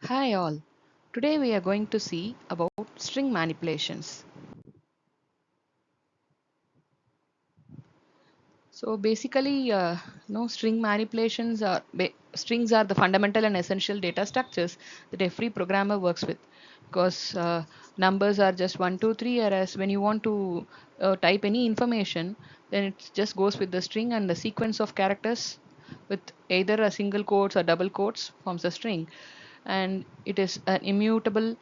Hi all. Today we are going to see about string manipulations. So basically, string manipulations are strings are the fundamental and essential data structures that every programmer works with. Because numbers are just 1, 2, 3, whereas when you want to type any information, then it just goes with the string and the sequence of characters with either a single quotes or double quotes forms a string, and it is an immutable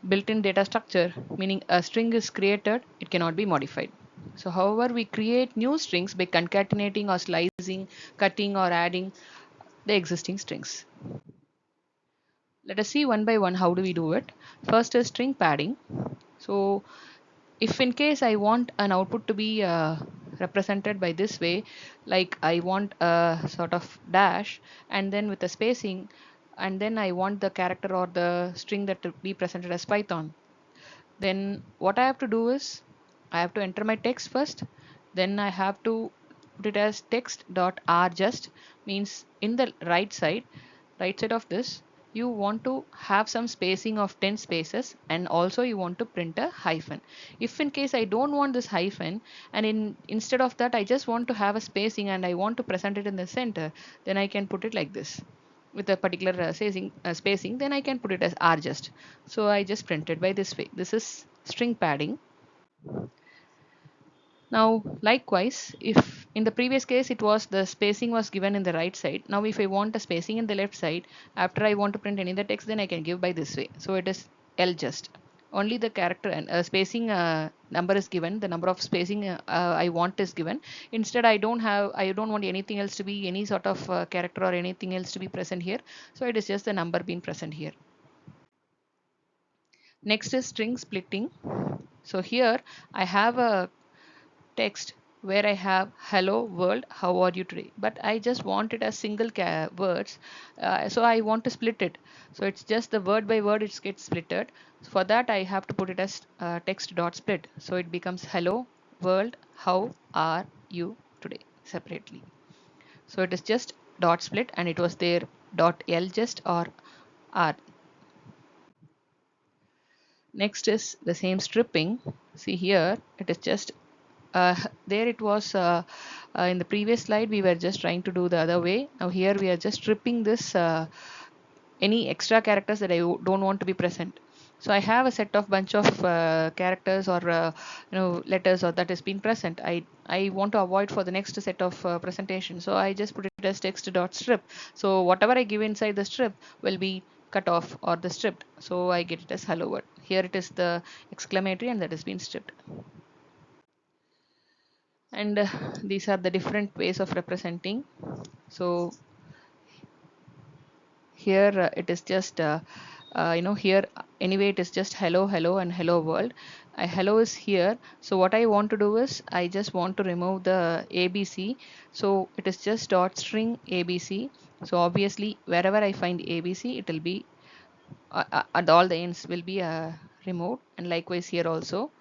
built-in data structure, meaning a string is created, it cannot be modified. So however, we create new strings by concatenating or slicing, cutting or adding the existing strings. Let us see one by one how do we do it. First is string padding. So if in case I want an output to be represented by this way, like I want a sort of dash and then with a spacing, and then I want the character or the string that to be presented as Python, then what I have to do is I have to enter my text first, then I have to put it as text dot rjust, means in the right side of this you want to have some spacing of 10 spaces, and also you want to print a hyphen. If in case I don't want this hyphen, and instead of that I just want to have a spacing and I want to present it in the center, then I can put it like this with a particular spacing, then I can put it as rjust. So I just printed by this way. This is string padding. Now, likewise, if in the previous case it was the spacing was given in the right side, now if I want a spacing in the left side, after I want to print any other text, then I can give by this way. So it is ljust. Only the character and spacing number is given. The number of spacing I want is given. Instead, I don't want anything else to be any sort of character or anything else to be present here. So it is just the number being present here. Next is string splitting. So here I have a text where I have hello world, how are you today? But I just want it as single words, so I want to split it. So it's just the word by word it gets splitted. For that I have to put it as text dot split. So it becomes hello world, how are you today separately. So it is just dot split and it was there dot l just or r. Next is the same stripping. See here, it is just there it was in the previous slide we were just trying to do the other way. Now here we are just stripping this any extra characters that I don't want to be present. So I have a set of bunch of characters or letters or that has been present. I want to avoid for the next set of presentation. So I just put it as text dot strip. So whatever I give inside the strip will be cut off or the stripped. So I get it as hello world. Here it is the exclamatory and that has been stripped. And these are the different ways of representing. So here it is just here anyway it is just hello hello and hello world. Hello is here, so what I want to do is I just want to remove the abc. So it is just dot string abc. So obviously wherever I find abc it will be at all the ends will be removed, and likewise here also,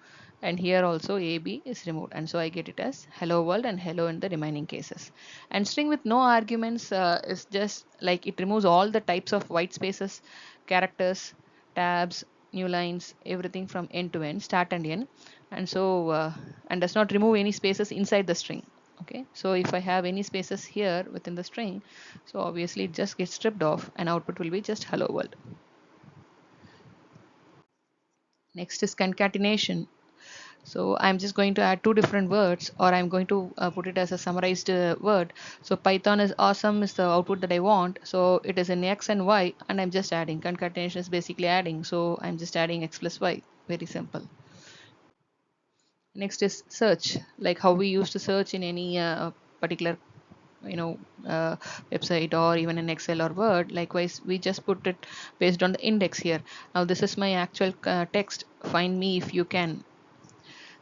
and here also AB is removed, and so I get it as hello world and hello in the remaining cases. And string with no arguments is just like it removes all the types of white spaces, characters, tabs, new lines, everything from end to end, start and end, and so and does not remove any spaces inside the string. Okay, so if I have any spaces here within the string, so obviously it just gets stripped off and output will be just hello world. Next is concatenation. So I'm just going to add two different words, or I'm going to put it as a summarized word. So Python is awesome is the output that I want. So it is in X and Y, and I'm just adding. Concatenation is basically adding. So I'm just adding X plus Y. Very simple. Next is search, like how we used to search in any particular you know uh, website or even in Excel or Word. Likewise, we just put it based on the index here. Now this is my actual text. Find me if you can.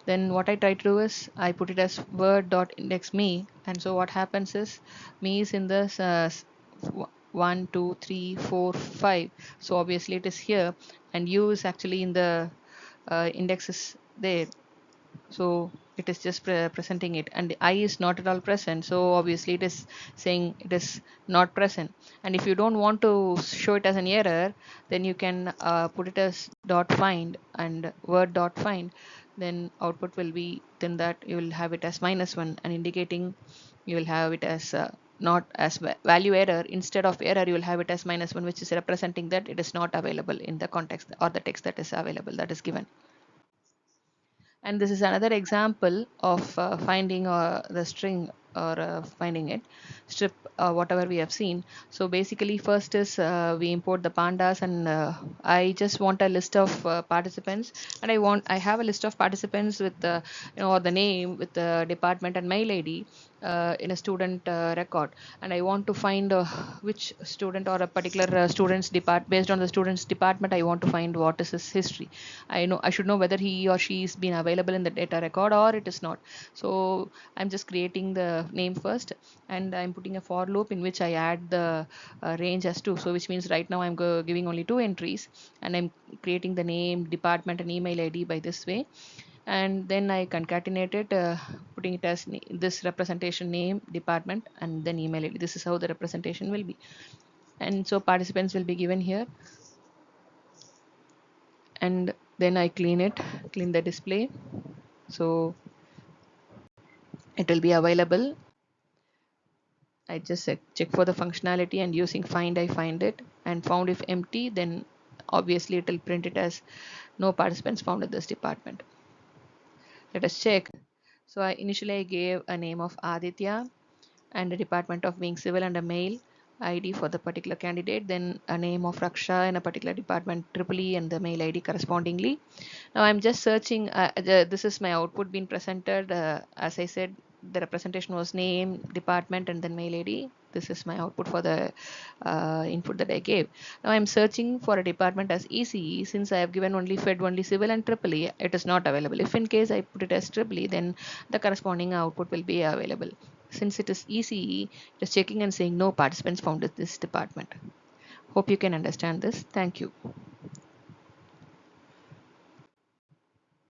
Then what I try to do is I put it as word.index me, and so what happens is me is in this 1 2 3 4 5. So obviously it is here, and u is actually in the index is there. So it is just presenting it, and I is not at all present, so obviously it is saying it is not present. And if you don't want to show it as an error, then you can put it as dot find and word dot find, then output will be, then that you will have it as -1 and indicating you will have it as not as value error. Instead of error, you will have it as -1, which is representing that it is not available in the context or the text that is available, that is given. And this is another example of finding the string or finding it strip whatever we have seen. So basically first is we import the pandas, and I just want a list of participants, and I have a list of participants with the or the name with the department and mail ID in a student record, and I want to find which student or a particular student's based on the student's department. I want to find what is his history. I should know whether he or she is been available in the data record or it is not. So I'm just creating the name first, and I'm putting a for loop in which I add the range as 2. So which means right now I'm giving only 2 entries, and I'm creating the name, department and email ID by this way. And then I concatenate it, putting it as this representation name, department and then email ID. This is how the representation will be. And so participants will be given here, and then I clean the display, so it will be available. I just check for the functionality, and using find I find it, and found if empty, then obviously it will print it as no participants found in this department. Let us check. So I gave a name of Aditya and a department of being civil and a mail ID for the particular candidate, then a name of Raksha in a particular department, triple E, and the mail ID correspondingly. Now I'm just searching, this is my output being presented. As I said, the representation was name, department and then mail ID. This is my output for the input that I gave. Now I'm searching for a department as ECE. Since I have given only fed only civil and triple E, it is not available. If in case I put it as triple E, then the corresponding output will be available. Since it is ECE, just checking and saying no participants found in this department. Hope you can understand this. Thank you.